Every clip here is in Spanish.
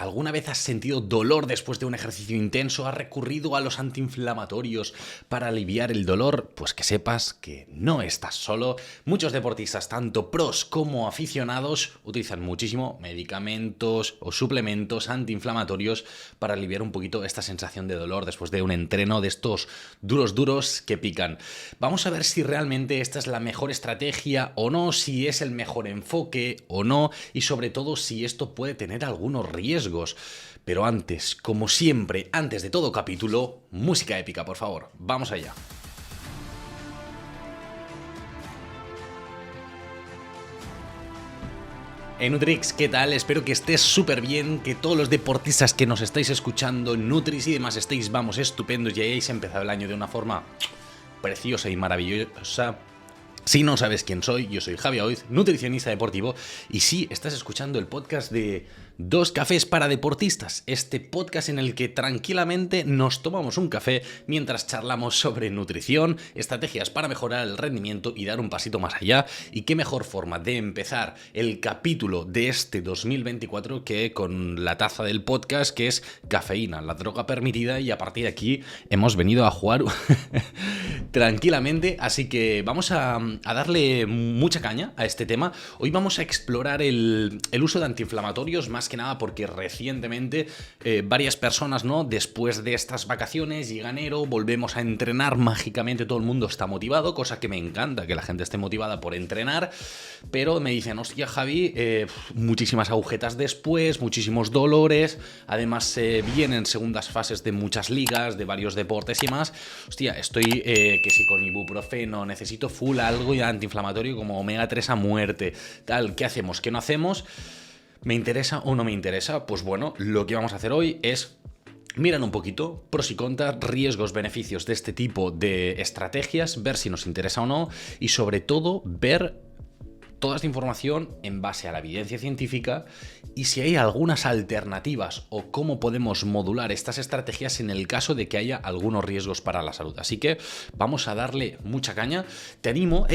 ¿Alguna vez has sentido dolor después de un ejercicio intenso? ¿Has recurrido a los antiinflamatorios para aliviar el dolor? Pues que sepas que no estás solo. Muchos deportistas, tanto pros como aficionados, utilizan muchísimo medicamentos o suplementos antiinflamatorios para aliviar un poquito esta sensación de dolor después de un entreno de estos duros que pican. Vamos a ver si realmente esta es la mejor estrategia o no, si es el mejor enfoque o no, y sobre todo si esto puede tener algunos riesgos. Pero antes, como siempre, antes de todo capítulo, música épica, por favor. Vamos allá. Nutrix, ¿qué tal? Espero que estés súper bien, que todos los deportistas que nos estáis escuchando, Nutris y demás, estéis, vamos, estupendos y hayáis empezado el año de una forma preciosa y maravillosa. Si no sabes quién soy, yo soy Javi Oiz, nutricionista deportivo, y sí, estás escuchando el podcast de Dos Cafés para Deportistas, este podcast en el que tranquilamente nos tomamos un café mientras charlamos sobre nutrición, estrategias para mejorar el rendimiento y dar un pasito más allá. Y qué mejor forma de empezar el capítulo de este 2024 que con la taza del podcast, que es cafeína, la droga permitida, y a partir de aquí hemos venido a jugar tranquilamente, así que vamos a darle mucha caña a este tema. Hoy vamos a explorar el uso de antiinflamatorios, más que nada porque recientemente varias personas, ¿no? Después de estas vacaciones, llega enero, volvemos a entrenar mágicamente, todo el mundo está motivado, cosa que me encanta, que la gente esté motivada por entrenar, pero me dicen, hostia Javi, muchísimas agujetas después, muchísimos dolores, además vienen segundas fases de muchas ligas, de varios deportes y más. Hostia, estoy que si con ibuprofeno, necesito full algo ya antiinflamatorio como omega 3 a muerte, tal, ¿qué hacemos? ¿Qué no hacemos? ¿Me interesa o no me interesa? Pues bueno, lo que vamos a hacer hoy es mirar un poquito pros y contras, riesgos, beneficios de este tipo de estrategias, ver si nos interesa o no, y sobre todo ver toda esta información en base a la evidencia científica y si hay algunas alternativas o cómo podemos modular estas estrategias en el caso de que haya algunos riesgos para la salud. Así que vamos a darle mucha caña. Te animo,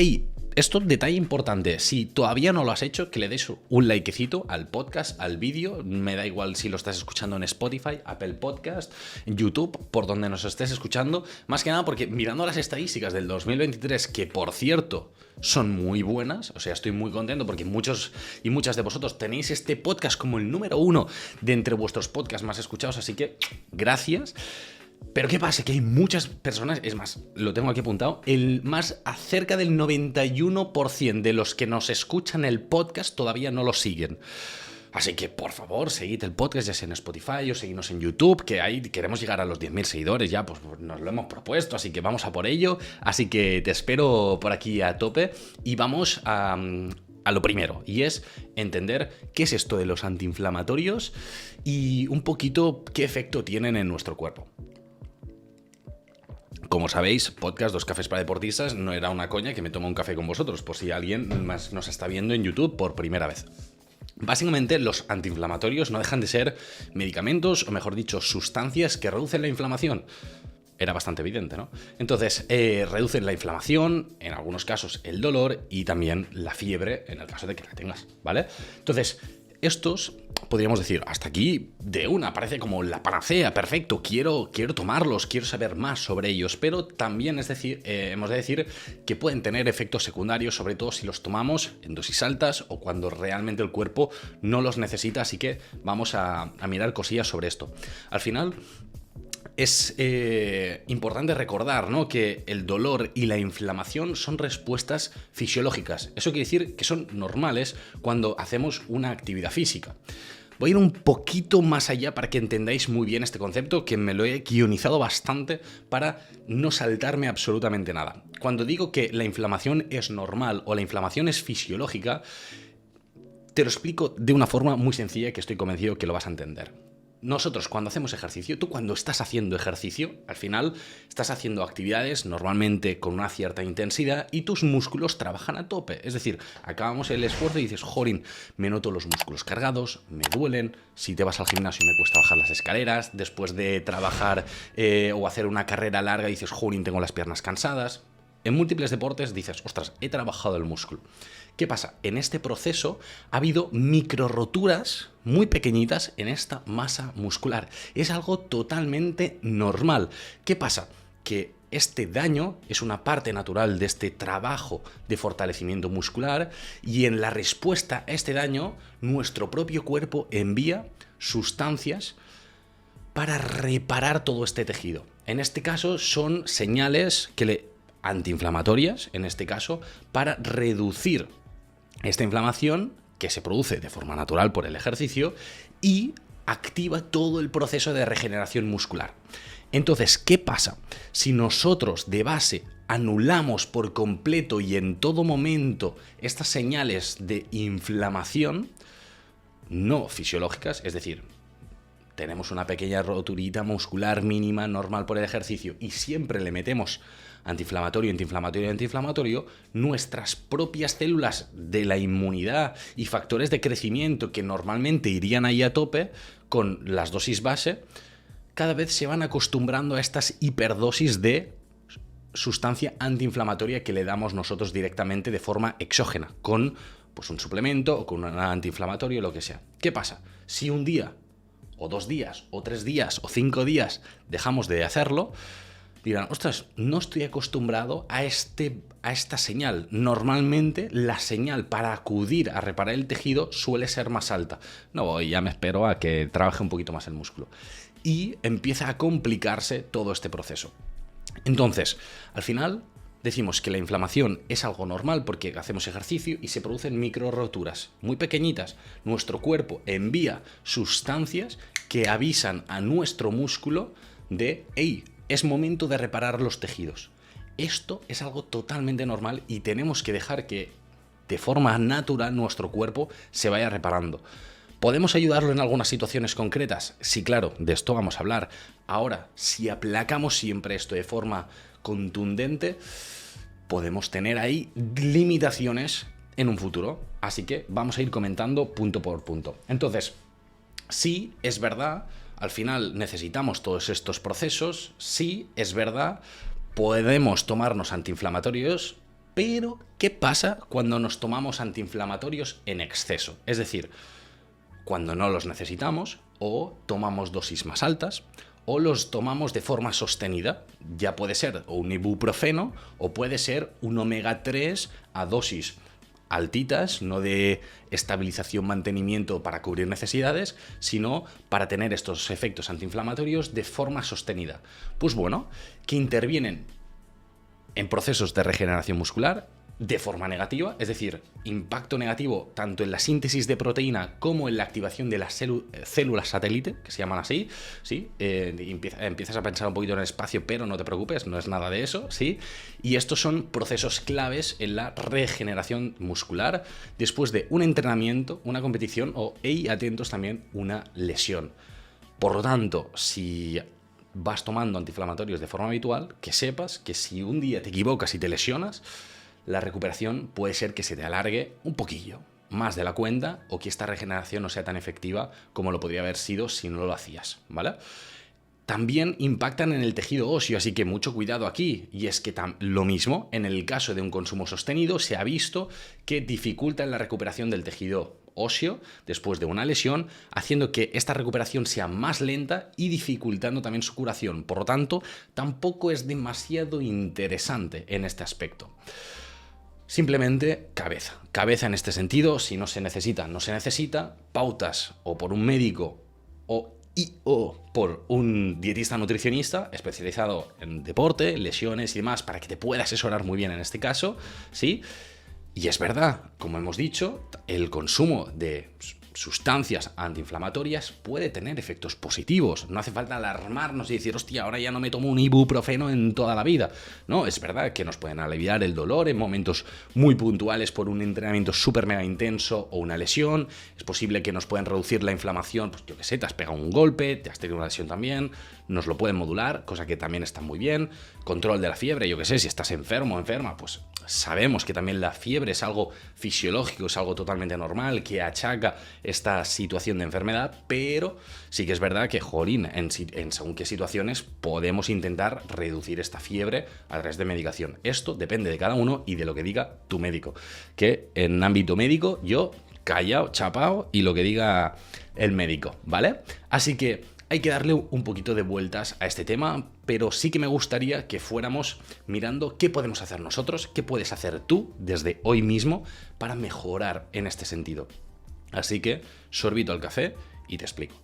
esto detalle importante, si todavía no lo has hecho, que le des un likecito al podcast, al vídeo, me da igual si lo estás escuchando en Spotify, Apple Podcast, en YouTube, por donde nos estés escuchando, más que nada porque mirando las estadísticas del 2023, que por cierto son muy buenas, o sea, estoy muy contento porque muchos y muchas de vosotros tenéis este podcast como el número 1 de entre vuestros podcasts más escuchados, así que gracias. Pero ¿qué pasa? Que hay muchas personas, es más, lo tengo aquí apuntado, cerca del 91% de los que nos escuchan el podcast todavía no lo siguen. Así que, por favor, seguid el podcast, ya sea en Spotify o seguidnos en YouTube, que ahí queremos llegar a los 10.000 seguidores ya, pues nos lo hemos propuesto, así que vamos a por ello. Así que te espero por aquí a tope y vamos a lo primero, y es entender qué es esto de los antiinflamatorios y un poquito qué efecto tienen en nuestro cuerpo. Como sabéis, podcast Dos Cafés para Deportistas no era una coña que me tome un café con vosotros, por si alguien más nos está viendo en YouTube por primera vez. Básicamente, los antiinflamatorios no dejan de ser medicamentos, o mejor dicho, sustancias que reducen la inflamación. Era bastante evidente, ¿no? Entonces, reducen la inflamación, en algunos casos el dolor y también la fiebre, en el caso de que la tengas, ¿vale? Entonces, estos, podríamos decir, hasta aquí de una, parece como la panacea, perfecto, quiero tomarlos, quiero saber más sobre ellos, pero también hemos de decir que pueden tener efectos secundarios, sobre todo si los tomamos en dosis altas o cuando realmente el cuerpo no los necesita, así que vamos a mirar cosillas sobre esto. Al final, es importante recordar, ¿no?, que el dolor y la inflamación son respuestas fisiológicas. Eso quiere decir que son normales cuando hacemos una actividad física. Voy a ir un poquito más allá para que entendáis muy bien este concepto, que me lo he guionizado bastante para no saltarme absolutamente nada. Cuando digo que la inflamación es normal o la inflamación es fisiológica, te lo explico de una forma muy sencilla que estoy convencido que lo vas a entender. Nosotros cuando hacemos ejercicio, tú cuando estás haciendo ejercicio, al final estás haciendo actividades normalmente con una cierta intensidad y tus músculos trabajan a tope. Es decir, acabamos el esfuerzo y dices, jorin, me noto los músculos cargados, me duelen. Si te vas al gimnasio me cuesta bajar las escaleras. Después de trabajar o hacer una carrera larga dices, jorin, tengo las piernas cansadas. en múltiples deportes dices, ostras, he trabajado el músculo. ¿Qué pasa? En este proceso ha habido micro roturas muy pequeñitas en esta masa muscular. Es algo totalmente normal. ¿Qué pasa? Que este daño es una parte natural de este trabajo de fortalecimiento muscular y en la respuesta a este daño, nuestro propio cuerpo envía sustancias para reparar todo este tejido. En este caso son señales antiinflamatorias, en este caso, para reducir esta inflamación que se produce de forma natural por el ejercicio y activa todo el proceso de regeneración muscular. Entonces, ¿qué pasa? Si nosotros de base anulamos por completo y en todo momento estas señales de inflamación no fisiológicas, es decir, tenemos una pequeña roturita muscular mínima normal por el ejercicio y siempre le metemos antiinflamatorio, nuestras propias células de la inmunidad y factores de crecimiento que normalmente irían ahí a tope con las dosis base, cada vez se van acostumbrando a estas hiperdosis de sustancia antiinflamatoria que le damos nosotros directamente de forma exógena, con pues, un suplemento o con un antiinflamatorio o lo que sea. ¿Qué pasa? Si un día, o 2 días, o 3 días, o 5 días dejamos de hacerlo, dirán, ostras, no estoy acostumbrado a esta señal. Normalmente la señal para acudir a reparar el tejido suele ser más alta. No, ya me espero a que trabaje un poquito más el músculo. Y empieza a complicarse todo este proceso. Entonces, al final decimos que la inflamación es algo normal porque hacemos ejercicio y se producen micro roturas muy pequeñitas. Nuestro cuerpo envía sustancias que avisan a nuestro músculo de, hey, es momento de reparar los tejidos. Esto es algo totalmente normal y tenemos que dejar que de forma natural nuestro cuerpo se vaya reparando. ¿Podemos ayudarlo en algunas situaciones concretas? Sí, claro, de esto vamos a hablar. Ahora, si aplacamos siempre esto de forma contundente, podemos tener ahí limitaciones en un futuro. Así que vamos a ir comentando punto por punto. Entonces, sí, es verdad, al final necesitamos todos estos procesos. Sí, es verdad, podemos tomarnos antiinflamatorios, pero ¿qué pasa cuando nos tomamos antiinflamatorios en exceso? Es decir, cuando no los necesitamos, o tomamos dosis más altas, o los tomamos de forma sostenida. Ya puede ser un ibuprofeno, o puede ser un omega 3 a dosis altitas, no de estabilización, mantenimiento para cubrir necesidades, sino para tener estos efectos antiinflamatorios de forma sostenida. Pues bueno, que intervienen en procesos de regeneración muscular de forma negativa, es decir, impacto negativo tanto en la síntesis de proteína como en la activación de las células satélite, que se llaman así, ¿sí? Empiezas a pensar un poquito en el espacio, pero no te preocupes, no es nada de eso, ¿sí? Y estos son procesos claves en la regeneración muscular después de un entrenamiento, una competición o, y atentos también, una lesión. Por lo tanto, si vas tomando antiinflamatorios de forma habitual, que sepas que si un día te equivocas y te lesionas, la recuperación puede ser que se te alargue un poquillo más de la cuenta o que esta regeneración no sea tan efectiva como lo podría haber sido si no lo hacías, ¿vale? También impactan en el tejido óseo, así que mucho cuidado aquí. Y es que lo mismo, en el caso de un consumo sostenido, se ha visto que dificulta la recuperación del tejido óseo después de una lesión, haciendo que esta recuperación sea más lenta y dificultando también su curación. Por lo tanto, tampoco es demasiado interesante en este aspecto. Simplemente cabeza en este sentido. Si no se necesita, no se necesita. Pautas o por un médico o por un dietista nutricionista especializado en deporte, lesiones y demás, para que te pueda asesorar muy bien en este caso, ¿sí? Y es verdad, como hemos dicho, el consumo de sustancias antiinflamatorias puede tener efectos positivos. No hace falta alarmarnos y decir, hostia, ahora ya no me tomo un ibuprofeno en toda la vida. No, es verdad que nos pueden aliviar el dolor en momentos muy puntuales por un entrenamiento súper mega intenso o una lesión. Es posible que nos puedan reducir la inflamación, pues yo qué sé, te has pegado un golpe, te has tenido una lesión también, nos lo pueden modular, cosa que también está muy bien. Control de la fiebre, yo qué sé, si estás enfermo o enferma, pues sabemos que también la fiebre es algo fisiológico, es algo totalmente normal, que achaca esta situación de enfermedad, pero sí que es verdad que, jolín, en según qué situaciones podemos intentar reducir esta fiebre a través de medicación. Esto depende de cada uno y de lo que diga tu médico, que en ámbito médico yo callado, chapao y lo que diga el médico, ¿vale? Así que hay que darle un poquito de vueltas a este tema, pero sí que me gustaría que fuéramos mirando qué podemos hacer nosotros, qué puedes hacer tú desde hoy mismo para mejorar en este sentido. Así que, sorbito al café y te explico.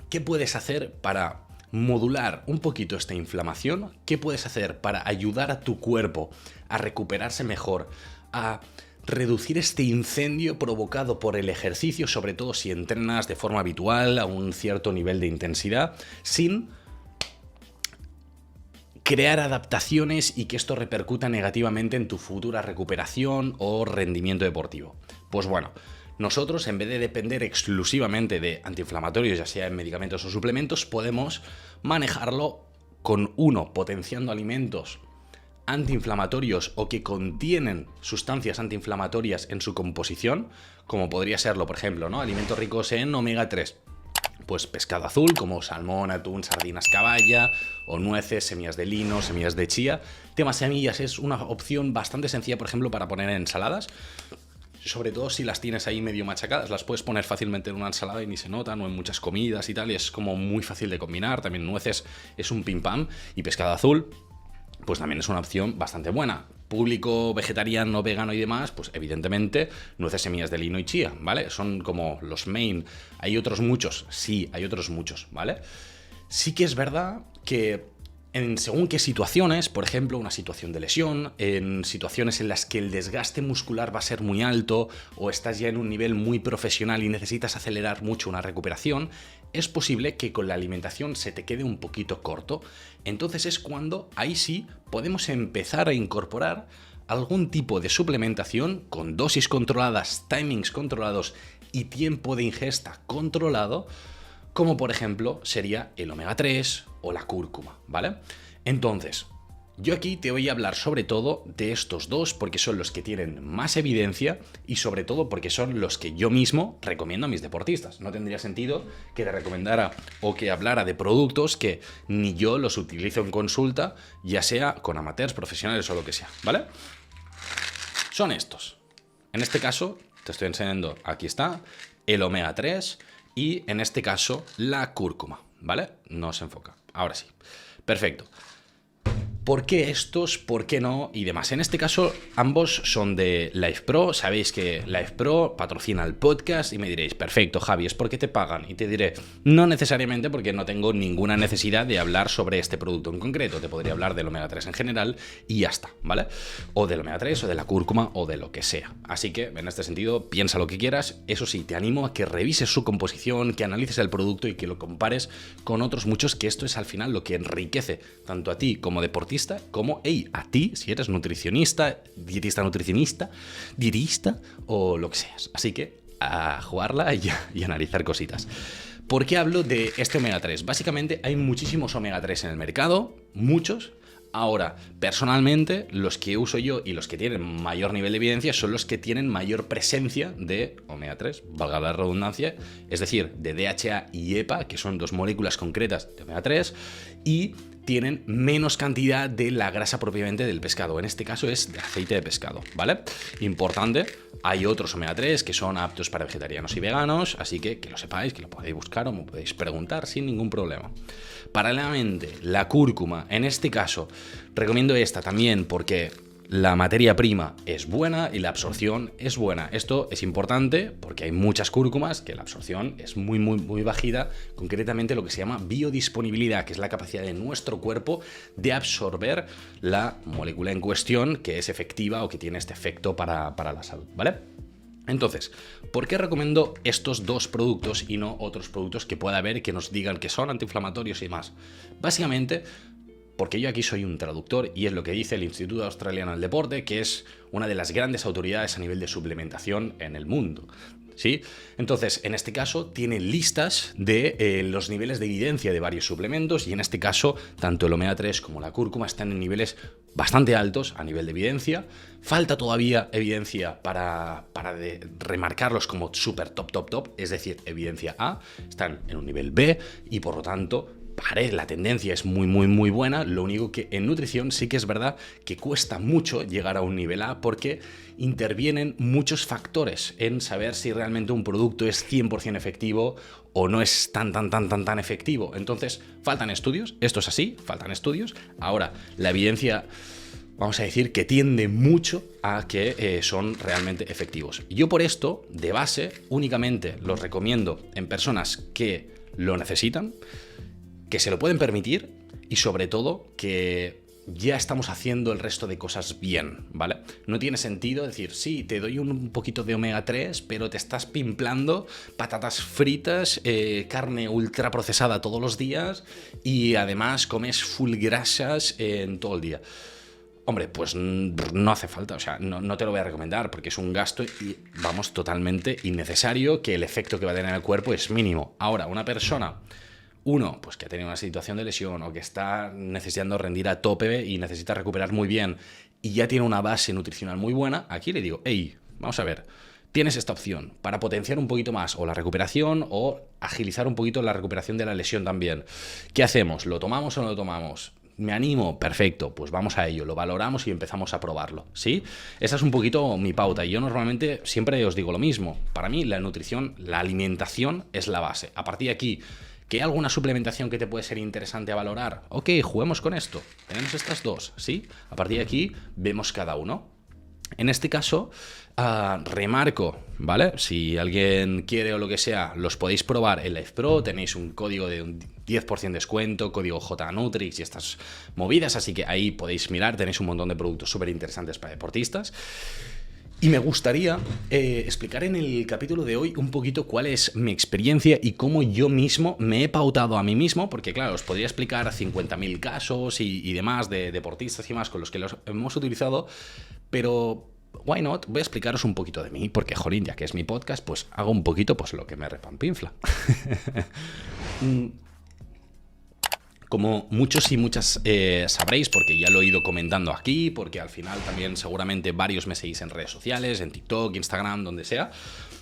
¿Qué puedes hacer para modular un poquito esta inflamación? ¿Qué puedes hacer para ayudar a tu cuerpo a recuperarse mejor, a reducir este incendio provocado por el ejercicio, sobre todo si entrenas de forma habitual a un cierto nivel de intensidad, sin crear adaptaciones y que esto repercuta negativamente en tu futura recuperación o rendimiento deportivo? Pues bueno, nosotros, en vez de depender exclusivamente de antiinflamatorios, ya sea en medicamentos o suplementos, podemos manejarlo con potenciando alimentos antiinflamatorios o que contienen sustancias antiinflamatorias en su composición, como podría serlo, por ejemplo, ¿no? Alimentos ricos en omega 3. Pues pescado azul, como salmón, atún, sardinas caballa, o nueces, semillas de lino, semillas de chía. Tema semillas es una opción bastante sencilla, por ejemplo, para poner en ensaladas. Sobre todo si las tienes ahí medio machacadas, las puedes poner fácilmente en una ensalada y ni se notan, o en muchas comidas y tal, y es como muy fácil de combinar. También nueces es un pim pam, y pescado azul pues también es una opción bastante buena. Público vegetariano, vegano y demás, pues evidentemente nueces, semillas de lino y chía, ¿vale? Son como los main. ¿Hay otros muchos? Sí, hay otros muchos, ¿vale? Sí que es verdad que en según qué situaciones, por ejemplo, una situación de lesión, en situaciones en las que el desgaste muscular va a ser muy alto o estás ya en un nivel muy profesional y necesitas acelerar mucho una recuperación, es posible que con la alimentación se te quede un poquito corto. Entonces es cuando ahí sí podemos empezar a incorporar algún tipo de suplementación con dosis controladas, timings controlados y tiempo de ingesta controlado, como por ejemplo sería el omega 3 o la cúrcuma, ¿vale? Entonces, yo aquí te voy a hablar sobre todo de estos dos porque son los que tienen más evidencia y sobre todo porque son los que yo mismo recomiendo a mis deportistas. No tendría sentido que te recomendara o que hablara de productos que ni yo los utilizo en consulta, ya sea con amateurs, profesionales o lo que sea, ¿vale? Son estos. En este caso, te estoy enseñando, aquí está, el omega 3 y en este caso la cúrcuma, ¿vale? No se enfoca. Ahora sí. Perfecto. ¿Por qué estos? ¿Por qué no? Y demás. En este caso, ambos son de LifePro. Sabéis que LifePro patrocina el podcast y me diréis, perfecto, Javi, ¿es porque te pagan? Y te diré, no necesariamente porque no tengo ninguna necesidad de hablar sobre este producto en concreto. Te podría hablar del omega 3 en general y ya está, ¿vale? O del omega 3 o de la cúrcuma o de lo que sea. Así que, en este sentido, piensa lo que quieras. Eso sí, te animo a que revises su composición, que analices el producto y que lo compares con otros muchos, que esto es al final lo que enriquece tanto a ti como deportista, como a ti, si eres nutricionista, dietista nutricionista, dietista o lo que seas. Así que a jugarla y analizar cositas. ¿Por qué hablo de este omega 3? Básicamente hay muchísimos omega 3 en el mercado, muchos. Ahora, personalmente, los que uso yo y los que tienen mayor nivel de evidencia son los que tienen mayor presencia de omega 3, valga la redundancia, es decir, de DHA y EPA, que son dos moléculas concretas de omega 3, y tienen menos cantidad de la grasa propiamente del pescado. En este caso es de aceite de pescado, ¿vale? Importante, hay otros omega 3 que son aptos para vegetarianos y veganos, así que lo sepáis, que lo podéis buscar o me podéis preguntar sin ningún problema. Paralelamente, la cúrcuma, en este caso, recomiendo esta también porque la materia prima es buena y la absorción es buena. Esto es importante porque hay muchas cúrcumas que la absorción es muy, muy, muy bajita, concretamente lo que se llama biodisponibilidad, que es la capacidad de nuestro cuerpo de absorber la molécula en cuestión que es efectiva o que tiene este efecto para la salud, ¿vale? Entonces, ¿por qué recomiendo estos dos productos y no otros productos que pueda haber que nos digan que son antiinflamatorios y más? Básicamente, porque yo aquí soy un traductor y es lo que dice el Instituto Australiano del Deporte, que es una de las grandes autoridades a nivel de suplementación en el mundo, ¿sí? Entonces, en este caso, tiene listas de los niveles de evidencia de varios suplementos y en este caso, tanto el omega 3 como la cúrcuma están en niveles bastante altos a nivel de evidencia. Falta todavía evidencia para remarcarlos como super top, es decir, evidencia A. Están en un nivel B y por lo tanto la tendencia es muy buena. Lo único que en nutrición sí que es verdad que cuesta mucho llegar a un nivel A porque intervienen muchos factores en saber si realmente un producto es 100% efectivo o no es tan efectivo. Entonces, faltan estudios, esto es así, faltan estudios. Ahora, la evidencia, vamos a decir, que tiende mucho a que son realmente efectivos. Yo por esto, de base, únicamente los recomiendo en personas que lo necesitan, que se lo pueden permitir y sobre todo que ya estamos haciendo el resto de cosas bien, ¿vale? No tiene sentido decir, sí, te doy un poquito de omega 3, pero te estás pimplando patatas fritas, carne ultra procesada todos los días y además comes full grasas en todo el día. Hombre, pues no hace falta, o sea, no te lo voy a recomendar porque es un gasto y, vamos, totalmente innecesario, que el efecto que va a tener en el cuerpo es mínimo. Ahora, una persona... pues que ha tenido una situación de lesión o que está necesitando rendir a tope y necesita recuperar muy bien y ya tiene una base nutricional muy buena, aquí le digo, hey, vamos a ver, tienes esta opción para potenciar un poquito más o la recuperación o agilizar un poquito la recuperación de la lesión también. ¿Qué hacemos? ¿Lo tomamos o no lo tomamos? ¿Me animo? Perfecto, pues vamos a ello, lo valoramos y empezamos a probarlo, ¿sí? Esa es un poquito mi pauta y yo normalmente siempre os digo lo mismo. Para mí la nutrición, la alimentación es la base. A partir de aquí, ¿que hay alguna suplementación que te puede ser interesante a valorar? Ok, juguemos con esto. Tenemos estas dos, ¿sí? A partir de aquí vemos cada uno. En este caso, remarco, ¿vale? Si alguien quiere o lo que sea, los podéis probar en Life Pro, tenéis un código de un 10% de descuento, código JNutrix y estas movidas, así que ahí podéis mirar, tenéis un montón de productos súper interesantes para deportistas. Y me gustaría explicar en el capítulo de hoy un poquito cuál es mi experiencia y cómo yo mismo me he pautado a mí mismo, porque claro, os podría explicar 50.000 casos y demás de deportistas y más con los que los hemos utilizado, pero why not? Voy a explicaros un poquito de mí, porque jolín, ya que es mi podcast, pues hago un poquito pues lo que me repampinfla. Como muchos y muchas sabréis, porque ya lo he ido comentando aquí, porque al final también seguramente varios me seguís en redes sociales, en TikTok, Instagram, donde sea.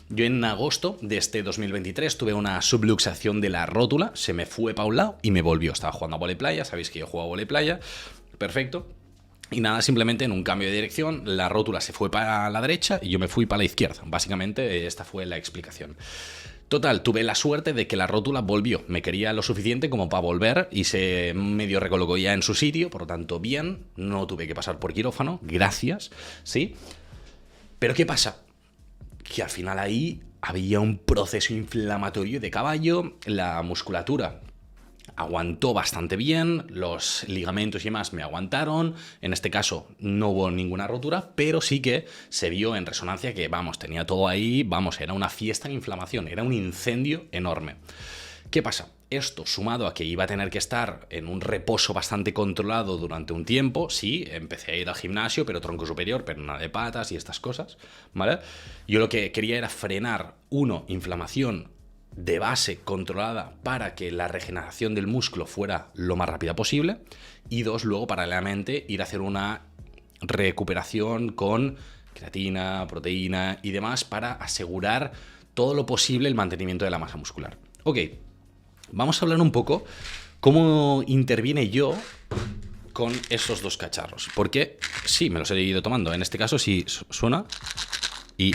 Yo en agosto de este 2023 tuve una subluxación de la rótula, se me fue para un lado y me volvió. Estaba jugando a vóley-playa, sabéis que yo juego a vóley-playa, perfecto. Y nada, simplemente en un cambio de dirección, la rótula se fue para la derecha y yo me fui para la izquierda. Básicamente esta fue la explicación. Total, tuve la suerte de que la rótula volvió. Me quería lo suficiente como para volver y se medio recolocó ya en su sitio, por lo tanto, bien. No tuve que pasar por quirófano, gracias, ¿sí? Pero ¿qué pasa? Que al final ahí había un proceso inflamatorio de caballo, la musculatura aguantó bastante bien, los ligamentos y demás me aguantaron, en este caso no hubo ninguna rotura, pero sí que se vio en resonancia que, vamos, tenía todo ahí, vamos, era una fiesta en inflamación, era un incendio enorme. ¿Qué pasa? Esto sumado a que iba a tener que estar en un reposo bastante controlado durante un tiempo, sí, empecé a ir al gimnasio, pero tronco superior, pero nada de patas y estas cosas, ¿vale? Yo lo que quería era frenar, inflamación de base controlada para que la regeneración del músculo fuera lo más rápida posible y dos, luego paralelamente ir a hacer una recuperación con creatina, proteína y demás para asegurar todo lo posible el mantenimiento de la masa muscular. Ok, vamos a hablar un poco cómo interviene yo con estos dos cacharros, porque sí, me los he ido tomando, en este caso sí suena y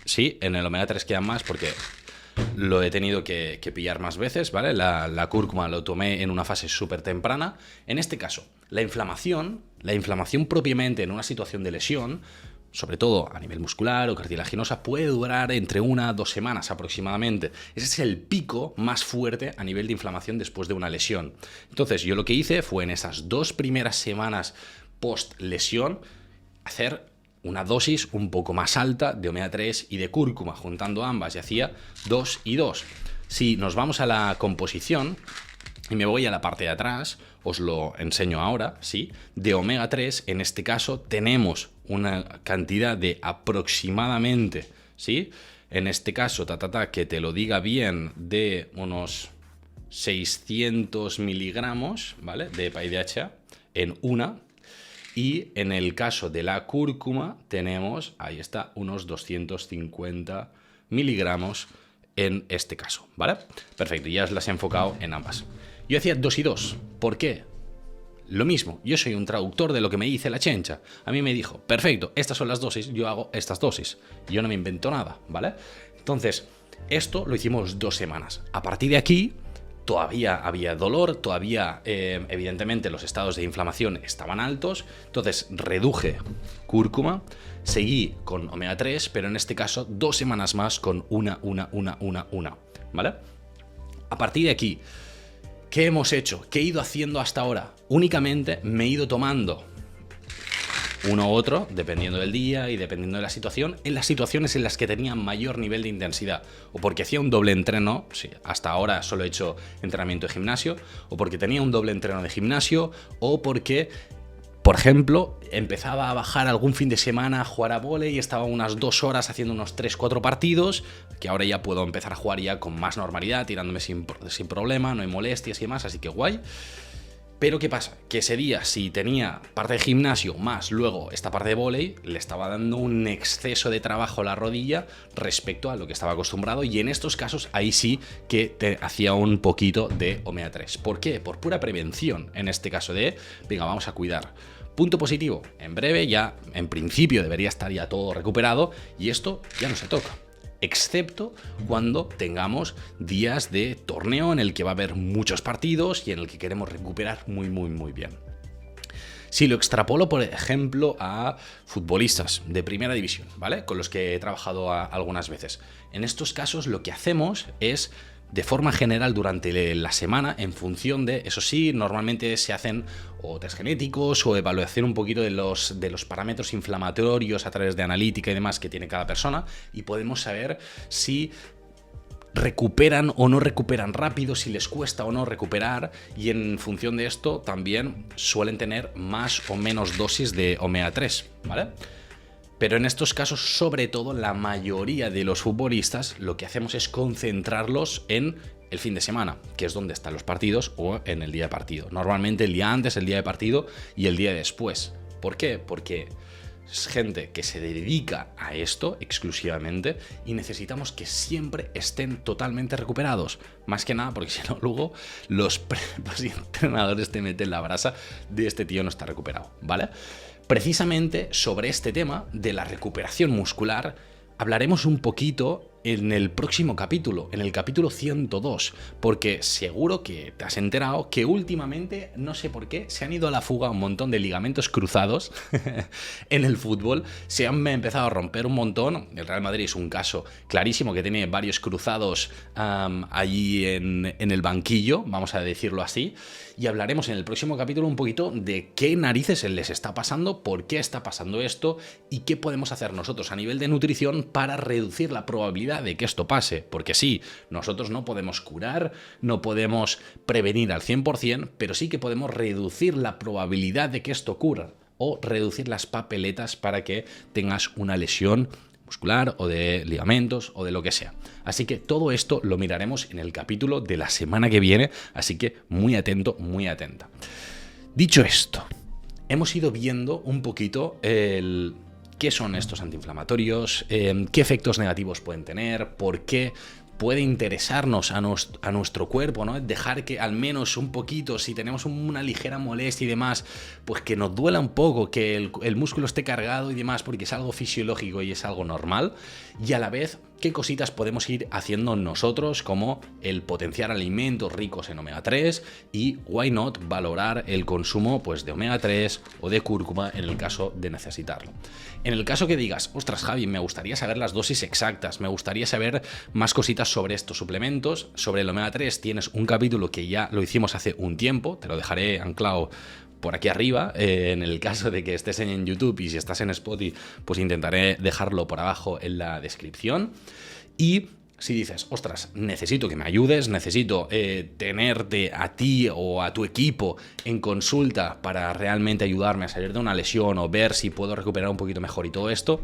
sí, en el omega 3 quedan más porque lo he tenido que pillar más veces, ¿vale? La cúrcuma lo tomé en una fase súper temprana. En este caso, la inflamación propiamente en una situación de lesión, sobre todo a nivel muscular o cartilaginosa, puede durar entre 1 a 2 semanas aproximadamente. Ese es el pico más fuerte a nivel de inflamación después de una lesión. Entonces, yo lo que hice fue en esas 2 primeras semanas post lesión hacer una dosis un poco más alta de omega 3 y de cúrcuma, juntando ambas, y hacía 2 y 2. Si nos vamos a la composición, y me voy a la parte de atrás, os lo enseño ahora, ¿sí? De omega 3, en este caso, tenemos una cantidad de aproximadamente, ¿sí? En este caso, que te lo diga bien, de unos 600 miligramos, ¿vale? De EPA y DHA en una. Y en el caso de la cúrcuma tenemos, ahí está, unos 250 miligramos en este caso, ¿vale? Perfecto, ya os las he enfocado en ambas. Yo hacía 2 y 2. ¿Por qué? Lo mismo, yo soy un traductor de lo que me dice la chencha. A mí me dijo, perfecto, estas son las dosis, yo hago estas dosis. Yo no me invento nada, ¿vale? Entonces, esto lo hicimos 2 semanas. A partir de aquí, todavía había dolor, todavía, evidentemente, los estados de inflamación estaban altos. Entonces, reduje cúrcuma, seguí con omega 3, pero en este caso, 2 semanas más con una, ¿vale? A partir de aquí, ¿qué hemos hecho? ¿Qué he ido haciendo hasta ahora? Únicamente me he ido tomando uno u otro, dependiendo del día y dependiendo de la situación, en las situaciones en las que tenía mayor nivel de intensidad, o porque hacía un doble entreno, sí, hasta ahora solo he hecho entrenamiento de gimnasio, o porque tenía un doble entreno de gimnasio, o porque, por ejemplo, empezaba a bajar algún fin de semana a jugar a vóley y estaba unas 2 horas haciendo unos 3-4 partidos, que ahora ya puedo empezar a jugar ya con más normalidad, tirándome sin problema, no hay molestias y demás, así que guay. Pero ¿qué pasa? Que ese día, si tenía parte de gimnasio más luego esta parte de vóley, le estaba dando un exceso de trabajo a la rodilla respecto a lo que estaba acostumbrado, y en estos casos ahí sí que te hacía un poquito de omega 3. ¿Por qué? Por pura prevención, en este caso de, venga, vamos a cuidar. Punto positivo, en breve ya, en principio debería estar ya todo recuperado y esto ya no se toca. Excepto cuando tengamos días de torneo en el que va a haber muchos partidos y en el que queremos recuperar muy bien. Si lo extrapolo, por ejemplo, a futbolistas de primera división, ¿vale? Con los que he trabajado algunas veces. En estos casos lo que hacemos es, de forma general, durante la semana, en función de, eso sí, normalmente se hacen o test genéticos o evaluación un poquito de los parámetros inflamatorios a través de analítica y demás que tiene cada persona, y podemos saber si recuperan o no recuperan rápido, si les cuesta o no recuperar, y en función de esto también suelen tener más o menos dosis de omega 3, ¿vale? Pero en estos casos, sobre todo, la mayoría de los futbolistas lo que hacemos es concentrarlos en el fin de semana, que es donde están los partidos, o en el día de partido. Normalmente el día antes, el día de partido y el día después. ¿Por qué? Porque es gente que se dedica a esto exclusivamente y necesitamos que siempre estén totalmente recuperados. Más que nada porque si no, luego los entrenadores te meten la brasa de este tío no está recuperado, ¿vale? Precisamente sobre este tema de la recuperación muscular hablaremos un poquito en el próximo capítulo, en el capítulo 102, porque seguro que te has enterado que últimamente, no sé por qué, se han ido a la fuga un montón de ligamentos cruzados en el fútbol, se han empezado a romper un montón. El Real Madrid es un caso clarísimo que tiene varios cruzados allí en el banquillo, vamos a decirlo así, y hablaremos en el próximo capítulo un poquito de qué narices les está pasando, por qué está pasando esto y qué podemos hacer nosotros a nivel de nutrición para reducir la probabilidad de que esto pase. Porque sí, nosotros no podemos curar, no podemos prevenir al 100%, pero sí que podemos reducir la probabilidad de que esto ocurra o reducir las papeletas para que tengas una lesión muscular o de ligamentos o de lo que sea. Así que todo esto lo miraremos en el capítulo de la semana que viene, así que muy atento, muy atenta. Dicho esto, hemos ido viendo un poquito qué son estos antiinflamatorios, qué efectos negativos pueden tener, por qué puede interesarnos a nuestro cuerpo, ¿no? Dejar que al menos un poquito, si tenemos una ligera molestia y demás, pues que nos duela un poco, que el músculo esté cargado y demás, porque es algo fisiológico y es algo normal, y a la vez qué cositas podemos ir haciendo nosotros, como el potenciar alimentos ricos en omega 3 y, why not, valorar el consumo pues, de omega 3 o de cúrcuma en el caso de necesitarlo. En el caso que digas, ostras Javi, me gustaría saber las dosis exactas, me gustaría saber más cositas sobre estos suplementos, sobre el omega 3 tienes un capítulo que ya lo hicimos hace un tiempo, te lo dejaré anclado por aquí arriba, en el caso de que estés en YouTube, y si estás en Spotify, pues intentaré dejarlo por abajo en la descripción. Y si dices, ostras, necesito que me ayudes, necesito tenerte a ti o a tu equipo en consulta para realmente ayudarme a salir de una lesión o ver si puedo recuperar un poquito mejor y todo esto,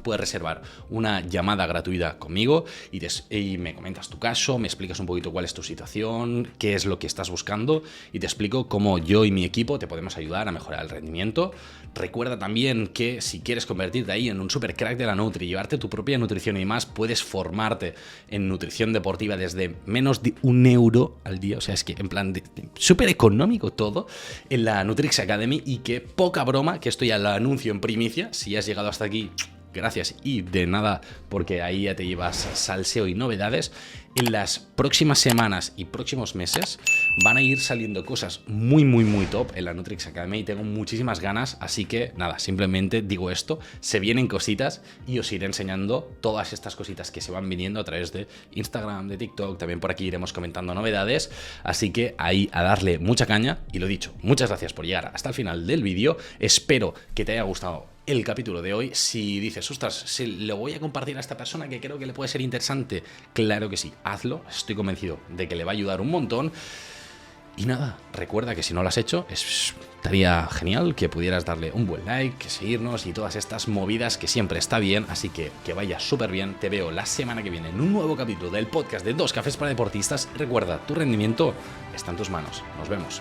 puedes reservar una llamada gratuita conmigo y me comentas tu caso, me explicas un poquito cuál es tu situación, qué es lo que estás buscando y te explico cómo yo y mi equipo te podemos ayudar a mejorar el rendimiento. Recuerda también que si quieres convertirte ahí en un super crack de la Nutri, llevarte tu propia nutrición y más, puedes formarte en nutrición deportiva desde menos de €1 al día, o sea, es que en plan súper económico todo, en la Nutrix Academy, y que poca broma, que esto ya lo anuncio en primicia, si has llegado hasta aquí, gracias y de nada, porque ahí ya te llevas salseo y novedades. En las próximas semanas y próximos meses van a ir saliendo cosas muy top en la Nutrix Academy y tengo muchísimas ganas, así que nada, simplemente digo esto, se vienen cositas y os iré enseñando todas estas cositas que se van viniendo a través de Instagram, de TikTok, también por aquí iremos comentando novedades, así que ahí a darle mucha caña. Y lo dicho, muchas gracias por llegar hasta el final del vídeo, espero que te haya gustado el capítulo de hoy. Si dices, ostras, si lo voy a compartir a esta persona que creo que le puede ser interesante, claro que sí, hazlo, estoy convencido de que le va a ayudar un montón. Y nada, recuerda que si no lo has hecho, estaría genial que pudieras darle un buen like, que seguirnos y todas estas movidas, que siempre está bien, así que vaya súper bien. Te veo la semana que viene en un nuevo capítulo del podcast de 2 Cafés para Deportistas. Recuerda, tu rendimiento está en tus manos. Nos vemos.